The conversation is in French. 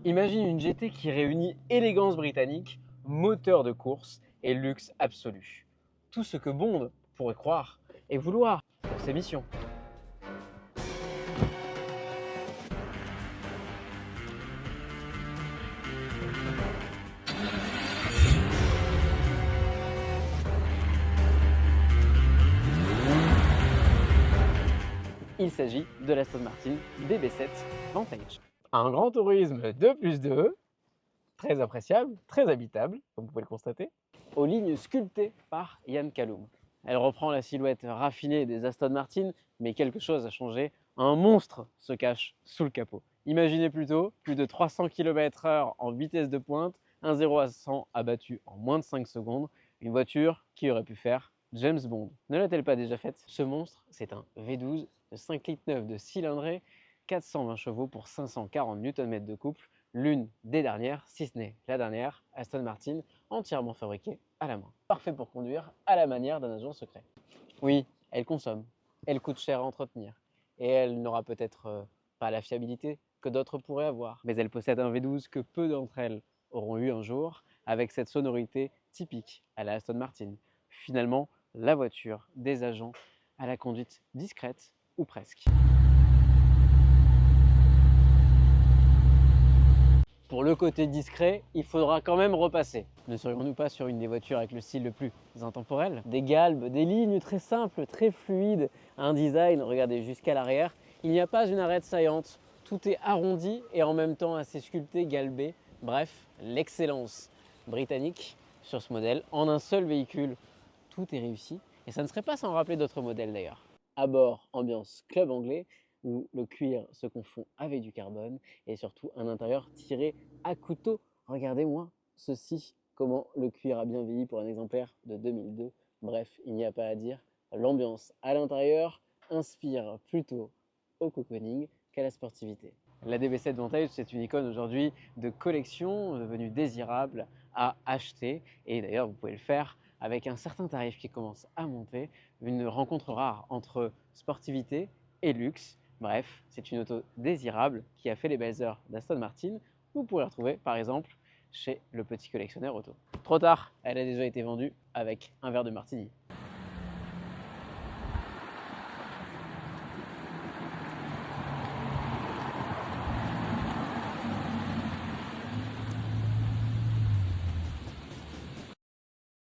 Imagine une GT qui réunit élégance britannique, moteur de course et luxe absolu. Tout ce que Bond pourrait croire et vouloir pour ses missions. Il s'agit de l'Aston Martin DB7 Vantage. Un grand tourisme 2+2, très appréciable, très habitable, comme vous pouvez le constater, aux lignes sculptées par Ian Callum. Elle reprend la silhouette raffinée des Aston Martin, mais quelque chose a changé. Un monstre se cache sous le capot. Imaginez plutôt plus de 300 km/h en vitesse de pointe, un 0 à 100 abattu en moins de 5 secondes, une voiture qui aurait pu faire James Bond. Ne l'a-t-elle pas déjà faite? Ce monstre, c'est un V12 de 5,9 litres de cylindrée, 420 chevaux pour 540 Nm de couple, l'une des dernières, si ce n'est la dernière, Aston Martin, entièrement fabriquée à la main. Parfait pour conduire à la manière d'un agent secret. Oui, elle consomme, elle coûte cher à entretenir, et elle n'aura peut-être pas la fiabilité que d'autres pourraient avoir, mais elle possède un V12 que peu d'entre elles auront eu un jour, avec cette sonorité typique à la Aston Martin. Finalement, la voiture des agents à la conduite discrète, ou presque. Pour le côté discret, il faudra quand même repasser. Ne serions-nous pas sur une des voitures avec le style le plus intemporel? Des galbes, des lignes très simples, très fluides, un design, regardez jusqu'à l'arrière. Il n'y a pas une arête saillante, tout est arrondi et en même temps assez sculpté, galbé. Bref, l'excellence britannique sur ce modèle. En un seul véhicule, tout est réussi. Et ça ne serait pas sans rappeler d'autres modèles d'ailleurs. À bord, ambiance club anglais, où le cuir se confond avec du carbone et surtout un intérieur tiré à couteau. Regardez-moi ceci, comment le cuir a bien vieilli pour un exemplaire de 2002. Bref, il n'y a pas à dire. L'ambiance à l'intérieur inspire plutôt au cocooning qu'à la sportivité. La DB7 Vantage, c'est une icône aujourd'hui de collection devenue désirable à acheter. Et d'ailleurs, vous pouvez le faire avec un certain tarif qui commence à monter. Une rencontre rare entre sportivité et luxe. Bref, c'est une auto désirable qui a fait les belles heures d'Aston Martin. Vous pourrez la retrouver par exemple chez le petit collectionneur auto. Trop tard, elle a déjà été vendue avec un verre de martini.